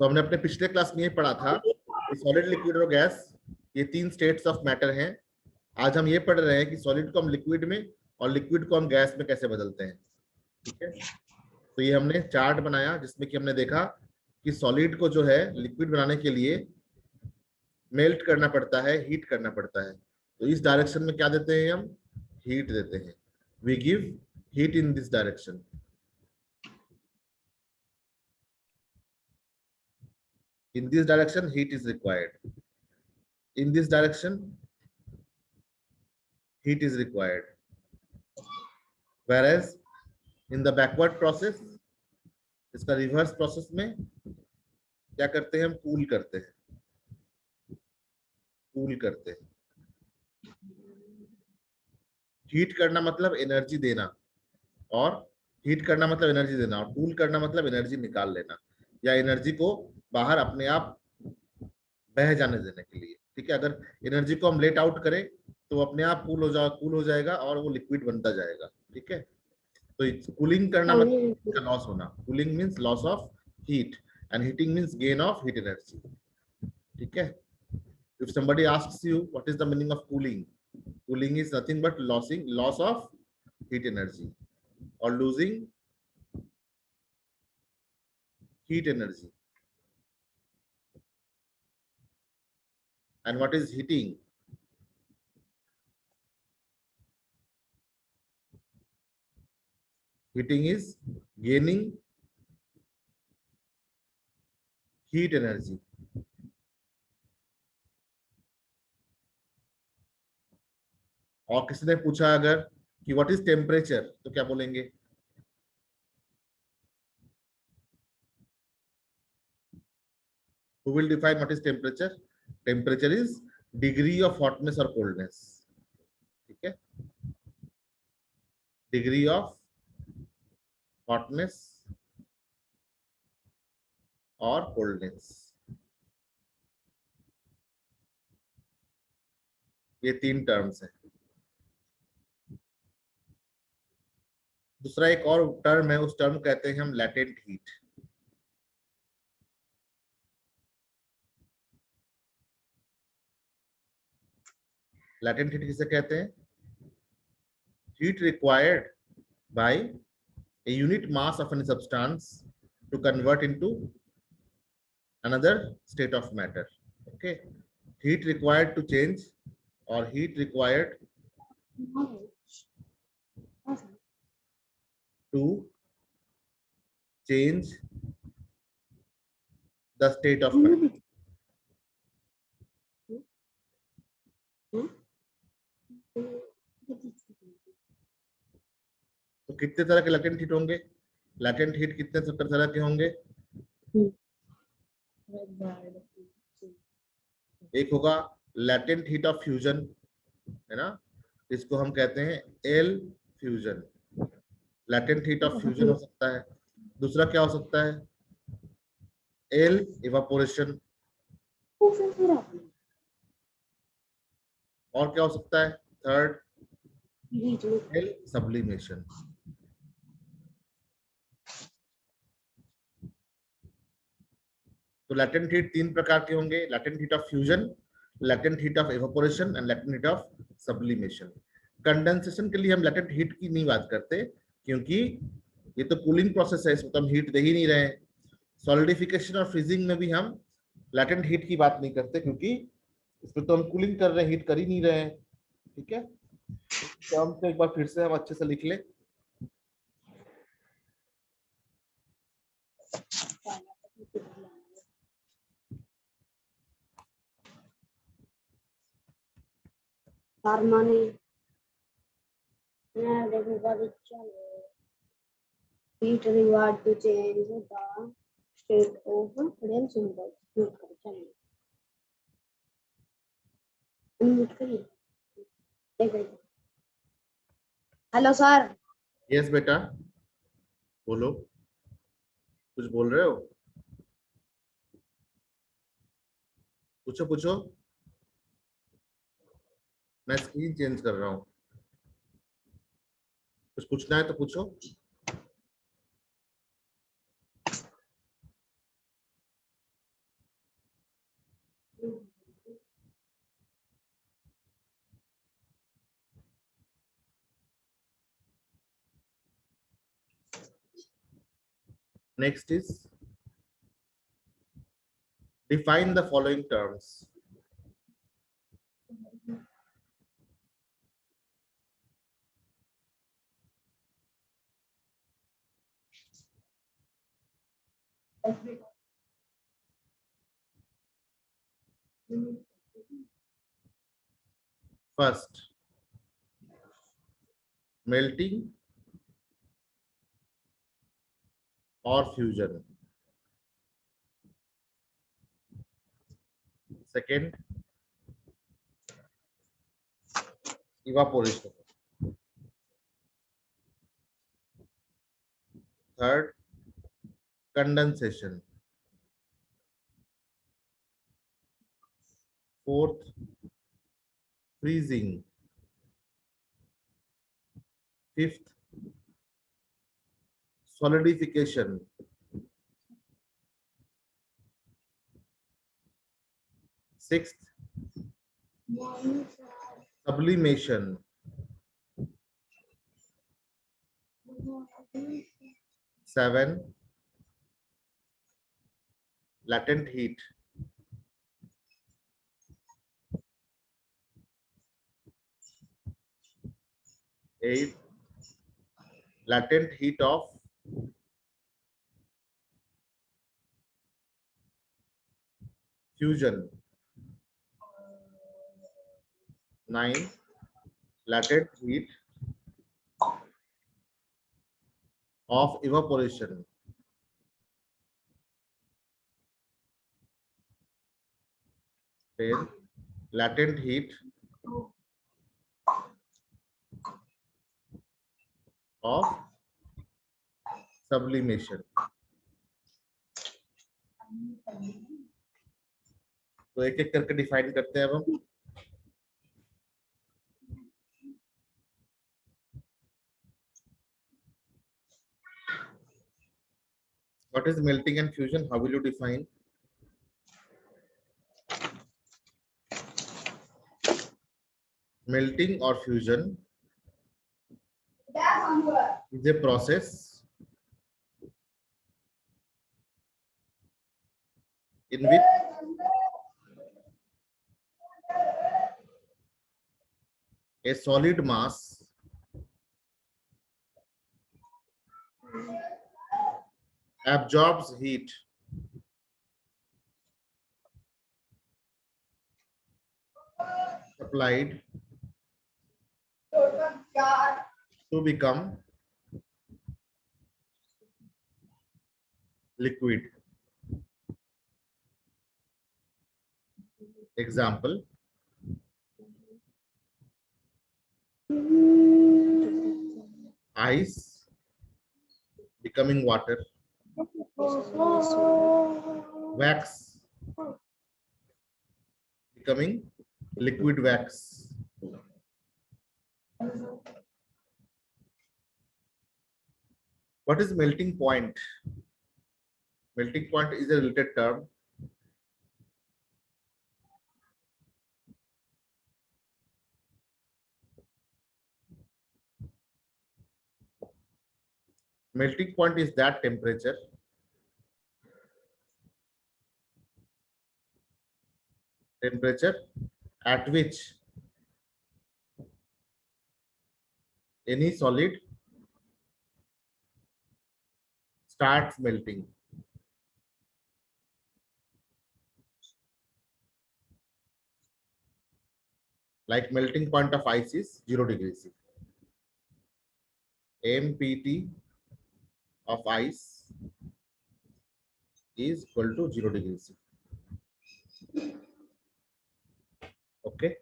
तो हमने अपने पिछले क्लास में ये पढ़ा था कि सॉलिड, लिक्विड और गैस ये 3 स्टेट्स ऑफ मैटर हैं। आज हम ये पढ़ रहे हैं कि सॉलिड को हम लिक्विड में और लिक्विड को हम गैस में कैसे बदलते हैं। ठीक है, तो ये हमने चार्ट बनाया जिसमें कि हमने देखा कि सॉलिड को जो है लिक्विड बनाने के लिए मेल्ट करना पड़ता है, हीट करना पड़ता है। तो इस डायरेक्शन में क्या देते हैं हम? हीट देते हैं। We give heat in this direction. In this direction, heat is required. In this direction, heat is required. Whereas in the backward process, इसका रिवर्स प्रोसेस में क्या करते हैं? हम कूल करते हैं। कूल करते हैं। हीट करना मतलब एनर्जी देना, और हीट करना मतलब एनर्जी देना, और कूल करना मतलब एनर्जी निकाल लेना या एनर्जी को बाहर अपने आप बह जाने देने के लिए। ठीक है, अगर एनर्जी को हम लेट आउट करें तो अपने आप कूल हो जाएगा और वो लिक्विड बनता जाएगा। ठीक है, तो कूलिंग करना मतलब लॉस होना। Cooling means loss of heat and heating means gain of heat energy. ठीक है, if somebody asks you what is the meaning of cooling, cooling is nothing but loss of heat energy or losing heat energy. And what is heating? Heating is gaining heat energy. और किसी ने पूछा अगर कि what is temperature, तो क्या बोलेंगे? Who will define what is temperature? Temperature is degree of hotness or coldness. ठीक है, डिग्री ऑफ हॉटनेस और कोल्डनेस, ये 3 टर्म्स हैं। दूसरा एक और टर्म है, उस टर्म कहते हैं हम लैटेंट हीट। लैटेंट हीट किसे कहते हैं? Heat required by a unit mass of any substance to convert into another state of matter. Okay, heat required to change, or heat required to change the state of matter. तो कितने तरह के latent heat होंगे? Latent heat कितने तरह के होंगे? एक होगा लैटेंट हीट ऑफ फ्यूजन, है ना, इसको हम कहते हैं L fusion. Latent heat of fusion हो सकता है। दूसरा क्या हो सकता है? L evaporation. और क्या हो सकता है? Third, L sublimation. तो लैटेंट हीट 3 प्रकार के होंगे: latent heat of fusion, latent heat of evaporation and latent heat of sublimation. Condensation के लिए हम लैटेंट हीट की नहीं बात करते, क्योंकि ये तो कूलिंग प्रोसेस है, इसमें तो हम हीट दे ही नहीं रहे। सॉलिडिफिकेशन और फ्रीजिंग में भी हम लैटेंट हीट की बात नहीं करते, क्योंकि इसमें तो हम कूलिंग कर रहे हैं, हीट कर ही नहीं रहे हैं। ठीक है, तो हम तो एक बार फिर से हम अच्छे से लिख ले। Heat required to change the state of real symbol. Hello sir. Yes बेटा, बोलो, कुछ बोल रहे हो? पूछो पूछो, मैं स्क्रीन चेंज कर रहा हूँ। कुछ पूछना है तो पूछो। Next is define the following terms. First, melting or fusion. Second, evaporation. Third, condensation. Fourth, freezing. Fifth, solidification. Sixth, sublimation. Seven, latent heat. Eight, latent heat of fusion. Nine, latent heat of evaporation. 10, latent heat of sublimation. तो एक एक करके define करते हैं अब हम. What is melting and fusion? How will you define? Melting or fusion is a process in which a solid mass absorbs heat supplied to become liquid. Example, ice becoming water, wax becoming liquid wax. What is melting point? Melting point is a related term. Melting point is that temperature at which any solid starts melting. Like melting point of ice is 0 degrees C. MPT of ice is equal to 0 degrees C. Okay.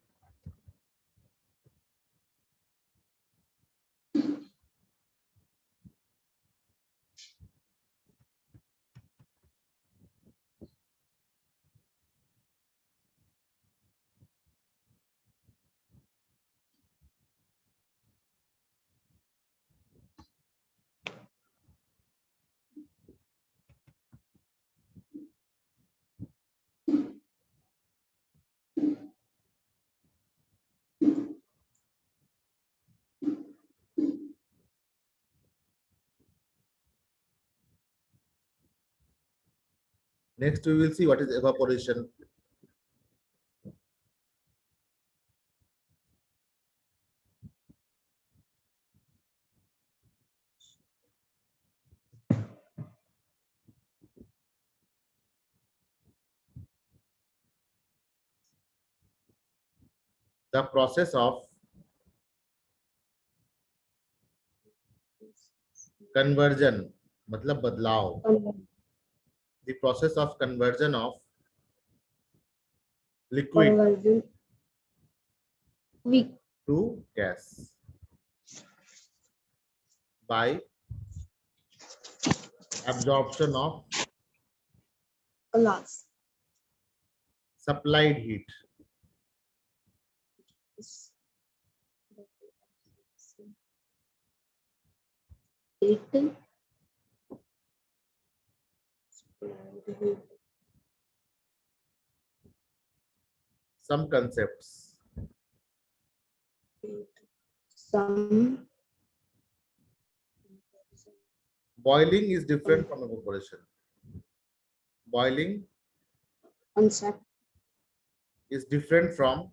Next we will see what is evaporation. The process of conversion मतलब बदलाव. The process of conversion of liquid conversion weak to gas by absorption of glass supplied heat. it Some concepts. some Boiling is different from evaporation. Boiling concept is different from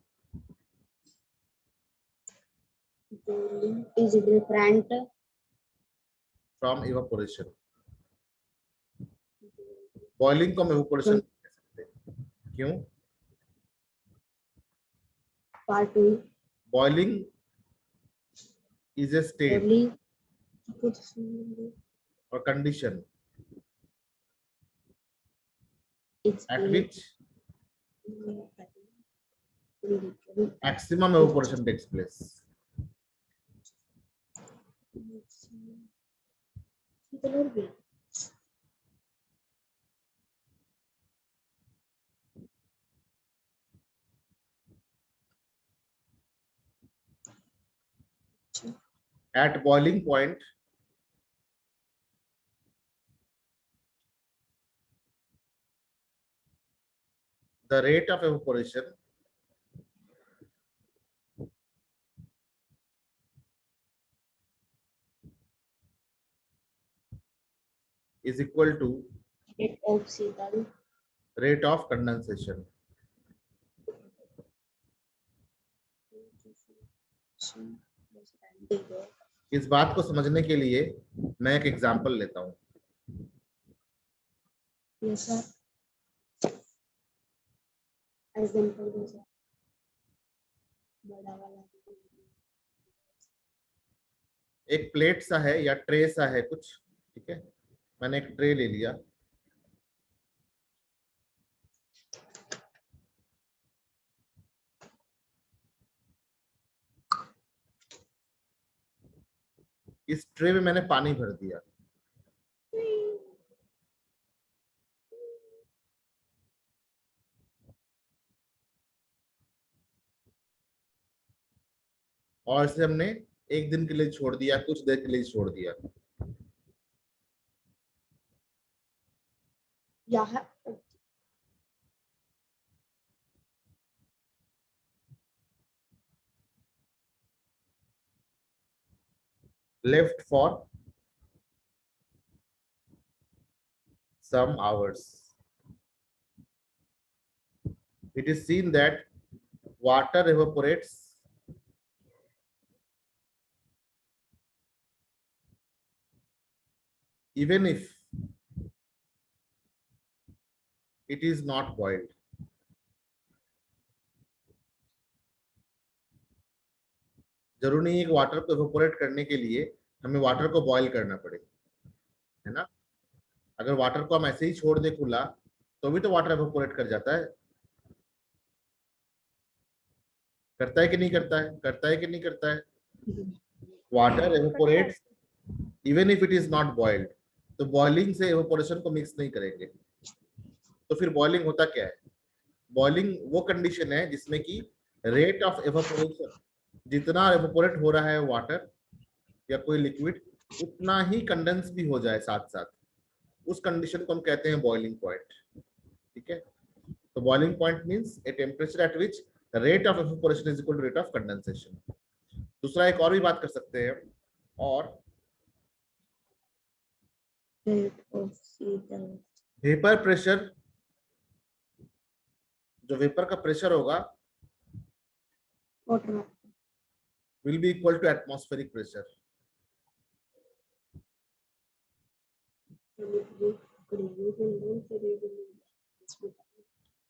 is different evaporation. Boiling को हम evaporation नहीं कह सकते. क्यों? part 2 Boiling is a state only or condition it's at which maximum evaporation takes place. At boiling point, the rate of evaporation is equal to rate of Seagal rate of condensation. इस बात को समझने के लिए मैं एक example लेता हूं. yes sir example दो sir बड़ा वाला एक प्लेट सा है या ट्रे सा है कुछ, ठीक है. मैंने एक ट्रे ले लिया. इस ट्रे में मैंने पानी भर दिया. और इसे हमने एक दिन के लिए छोड़ दिया, कुछ देर के लिए छोड़ दिया. यहाँ Left for some hours. It is seen that water evaporates even if it is not boiled. जरूरी नहीं है कि वाटर को एवोपोरेट करने के लिए हमें वाटर को बॉईल करना पड़े, है ना. अगर वाटर को हम ऐसे ही छोड़ दे खुला तो भी तो वाटर एवोपोरेट कर जाता है. करता है कि नहीं करता है? करता है कि नहीं करता है? Water evaporates even if it is not boiled. तो बॉइलिंग से एवोपोरेशन को मिक्स नहीं करेंगे. तो फिर बॉइलिंग होता क्या है? बॉइलिंग वो कंडीशन है जिसमें कि रेट ऑफ एवोपोरेशन, जितना एवोपोरेट हो रहा है वाटर या कोई लिक्विड, उतना ही कंडेंस भी हो जाए साथ साथ. उस कंडीशन को हम कहते हैं बॉइलिंग पॉइंट. ठीक है. तो boiling point means a temperature at which rate of evaporation is equal to rate of condensation. दूसरा एक और भी बात कर सकते हैं. और rate of Seagal vapour pressure जो वेपर का प्रेशर होगा water will be equal to atmospheric pressure.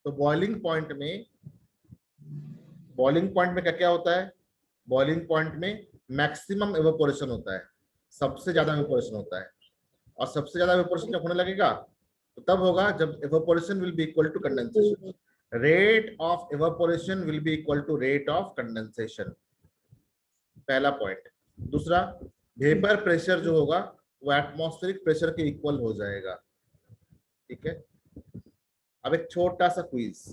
तो बॉइलिंग पॉइंट में क्या क्या होता है? बॉइलिंग पॉइंट में मैक्सिमम एवापोरेशन होता है, सबसे ज्यादा एवापोरेशन होता है। और सबसे ज्यादा एवापोरेशन जब होने लगेगा तो तब होगा जब evaporation will be equal to condensation. Rate of evaporation will be equal to rate of condensation, पहला पॉइंट। दूसरा, वेपर प्रेशर जो होगा वो एटमॉस्फेरिक प्रेशर के इक्वल हो जाएगा। ठीक है, अब एक छोटा सा quiz.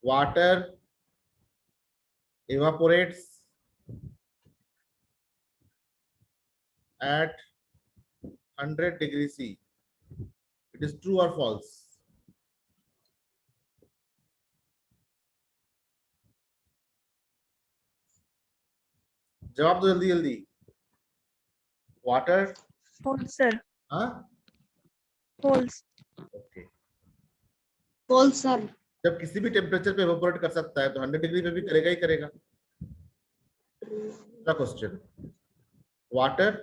Water evaporates at 100 degree C. It is true or false? जवाब दो जल्दी जल्दी। Water, False, sir. हाँ, False. ओके। false sir जब किसी भी टेम्परेचर पे evaporate कर सकता है तो 100 डिग्री पे भी करेगा ही करेगा। दूसरा question, water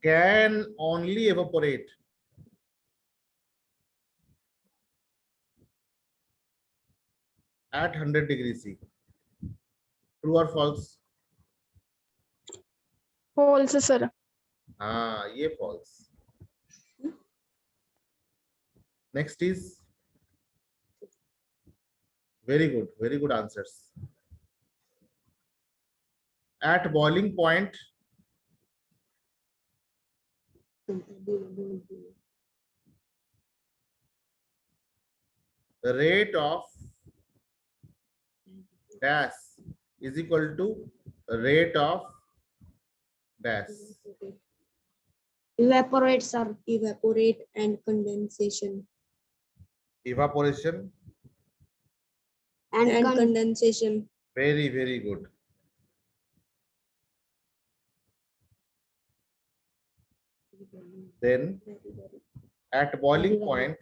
can only evaporate at 100 degree C. True or false? False, sir. हाँ, ये false. Next is very good answers. At boiling point, the rate of dash is equal to rate of dash. evaporate sir evaporate and condensation Evaporation, and condensation very good. Then at boiling point,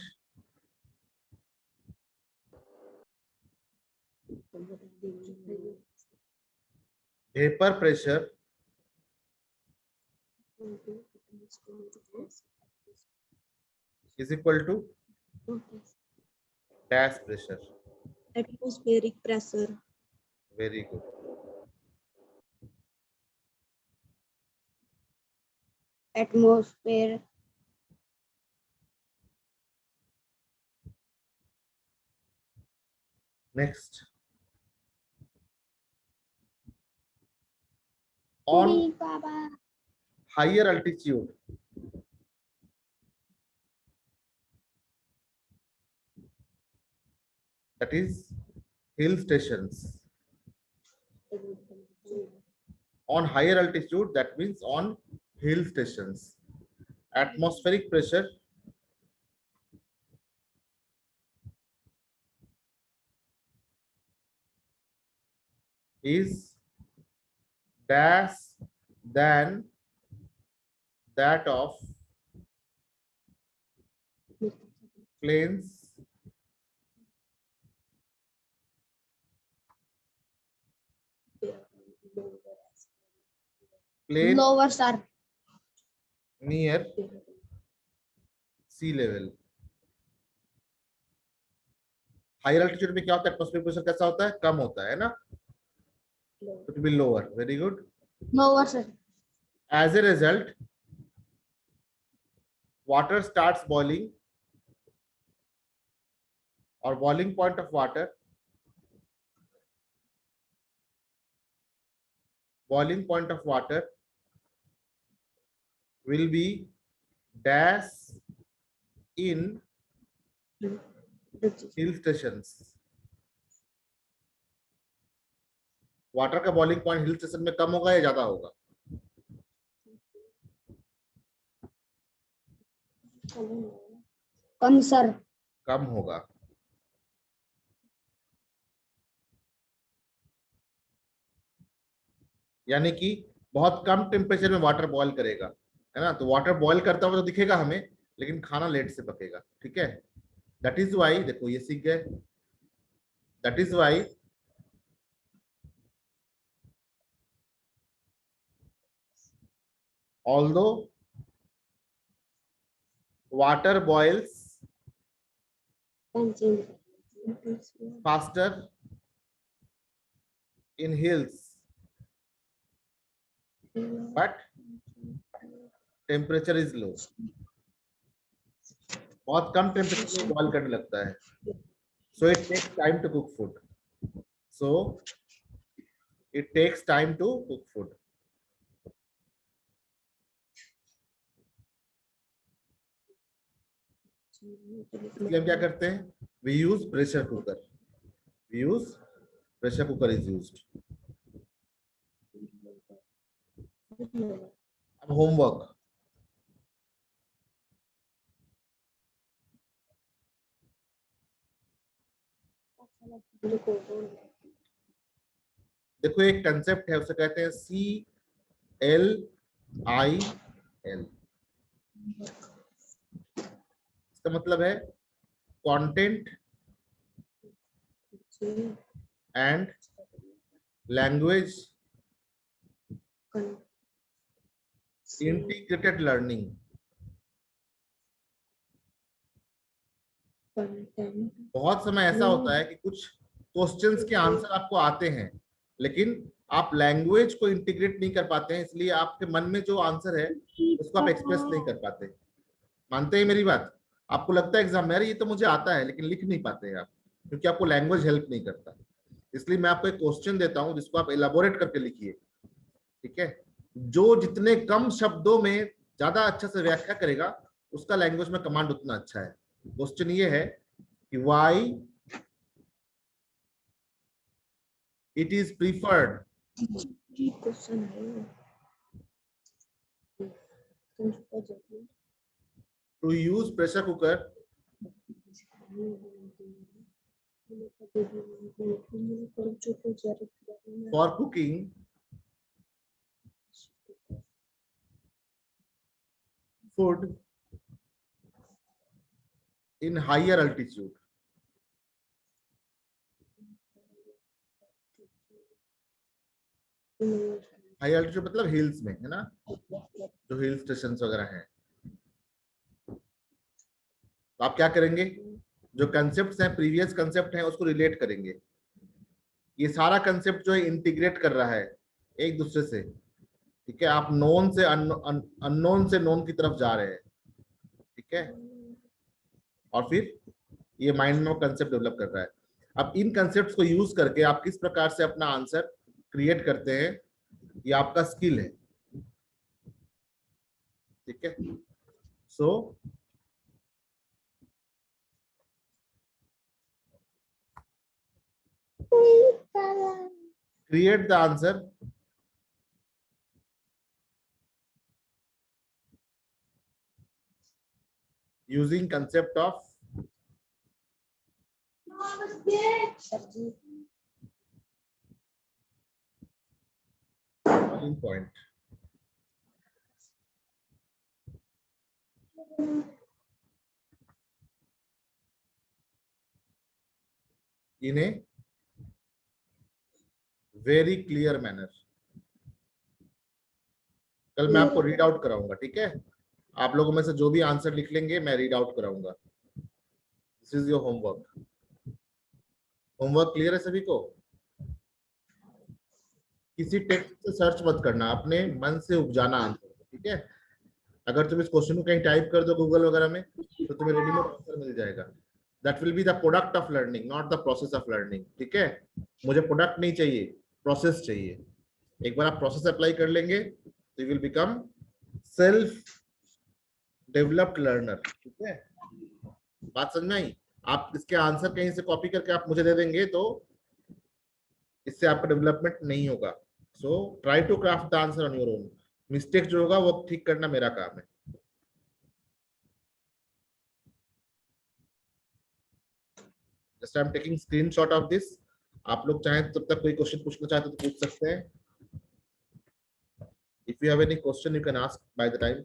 vapor pressure is equal to dash pressure. atmospheric pressure Very good. atmosphere Next, on Baba. higher altitude, that is hill stations. On higher altitude, that means on hill stations, atmospheric pressure is dash than that of planes lower sir near sea level. Higher altitude में क्या होता है? Atmospheric pressure कैसा होता है? कम होता है ना, it will be lower. Very good. lower sir as a result, water starts boiling, or boiling point of water, boiling point of water will be dash in hill stations. Water का boiling point hill station में कम होगा या ज्यादा होगा? कम sir कम होगा। यानी कि बहुत कम टेम्परेचर में वाटर बॉईल करेगा, है ना। तो वाटर बॉईल करता हुआ तो दिखेगा हमें, लेकिन खाना लेट से पकेगा, ठीक है। दैट इज वाई, देखो ये सीख गए, that is why although water boils can change. faster in hills but temperature is low, बहुत कम टेम्परेचर में बॉईल करने लगता है। so it takes time to cook food, so it takes time to cook food। इसलिए हम क्या करते हैं, we use pressure cooker, we use pressure cooker is used। अब होमवर्क, देखो एक कंसेप्ट है, उसे कहते हैं CLIL। इसका मतलब है content and language integrated learning. बहुत समय ऐसा होता है कि कुछ क्वेश्चंस के आंसर आपको आते हैं, लेकिन आप लैंग्वेज को इंटीग्रेट नहीं कर पाते हैं, इसलिए आपके मन में जो आंसर है उसको आप एक्सप्रेस नहीं कर पाते। मानते हैं मेरी बात? आपको लगता है एग्जाम में यार ये तो मुझे आता है, लेकिन लिख नहीं पाते हैं आप, क्योंकि आपको लैंग्वेज हेल्प नहीं करता। इसलिए मैं आपको एक क्वेश्चन देता हूं जिसको आप एलाबोरेट करके लिखिए, ठीक है। जो जितने कम शब्दों में ज्यादा अच्छा से व्याख्या करेगा, उसका लैंग्वेज में कमांड उतना अच्छा है। क्वेश्चन ये है कि why it is preferred to use pressure cooker for cooking food in higher altitude। High altitude मतलब हिल्स में, है ना, जो हिल स्टेशन वगैरह हैं। तो आप क्या करेंगे, जो कंसेप्ट हैं, प्रीवियस कंसेप्ट हैं, उसको रिलेट करेंगे। ये सारा कंसेप्ट जो है इंटीग्रेट कर रहा है एक दूसरे से, ठीक है। आप नोन से अननोन से नोन की तरफ जा रहे हैं, ठीक है। और फिर ये माइंड में कंसेप्ट डेवलप कर रहा है। अब इन कंसेप्ट्स को यूज करके आप किस प्रकार से अपना आंसर क्रिएट करते हैं, ये आपका स्किल है, ठीक है। सो create the answer using concept of boiling point। in a very clear manner। कल मैं आपको रीड आउट कराऊंगा, ठीक है। आप लोगों में से जो भी आंसर लिख लेंगे मैं रीड आउट कराऊंगा। This is your homework. Homework clear है सभी को? किसी टेक्स्ट से सर्च मत करना, अपने मन से उपजाना आंसर, ठीक है। अगर तुम इस क्वेश्चन को कहीं टाइप कर दो गूगल वगैरह में, तो तुम्हें रेडीमेड आंसर मिल जाएगा। That will be the product of learning, not the process of learning, ठीक है। मुझे प्रोडक्ट नहीं चाहिए, प्रोसेस चाहिए। एक बार आप प्रोसेस अप्लाई कर लेंगे तो you will become self developed learner, ठीक है। बात समझ में आई? आप इसके आंसर कहीं से कॉपी करके आप मुझे दे देंगे तो इससे आपका डेवलपमेंट नहीं होगा। So try to craft the answer on your own. Mistake जो होगा वो ठीक करना मेरा काम है। Just I am taking screenshot of this. आप लोग चाहें तब तक कोई क्वेश्चन पूछना चाहते तो पूछ सकते हैं। If you have any question you can ask by the time.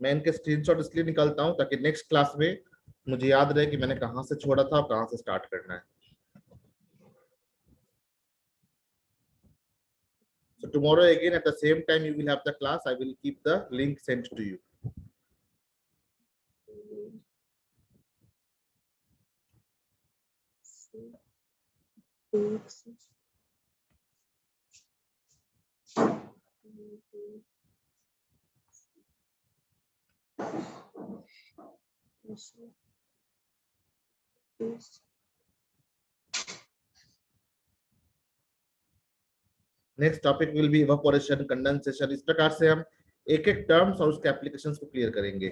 मैं इनके स्क्रीनशॉट इसलिए निकालता हूं ताकि नेक्स्ट क्लास में मुझे याद रहे कि मैंने कहां से छोड़ा था और कहां से स्टार्ट करना है. So tomorrow again at the same time you will have the class. I will keep the link sent to you. Next topic will be evaporation, condensation. इस प्रकार से हम एक एक टर्म्स और उसके एप्लीकेशंस को क्लियर करेंगे.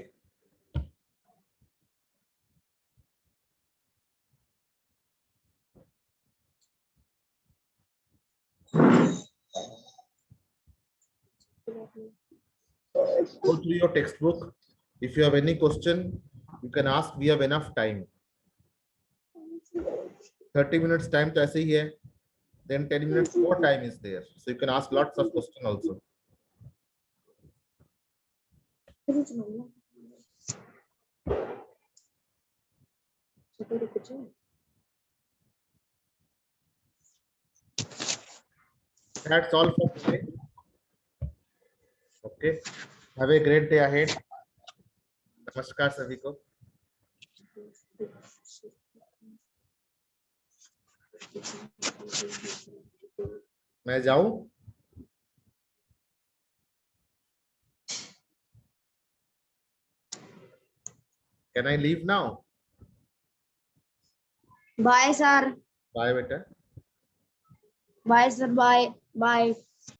Go through your textbook. If you have any question, you can ask. We have enough time. 30 minutes time तो ऐसे ही है. Then 10 minutes more time is there, so you can ask lots of questions also. That's all for today. Okay. Have a great day ahead. नमस्कार सभी को. मैं जाऊं? Can I leave now? Bye, sir. Bye बेटा. Bye, sir. Bye. Bye.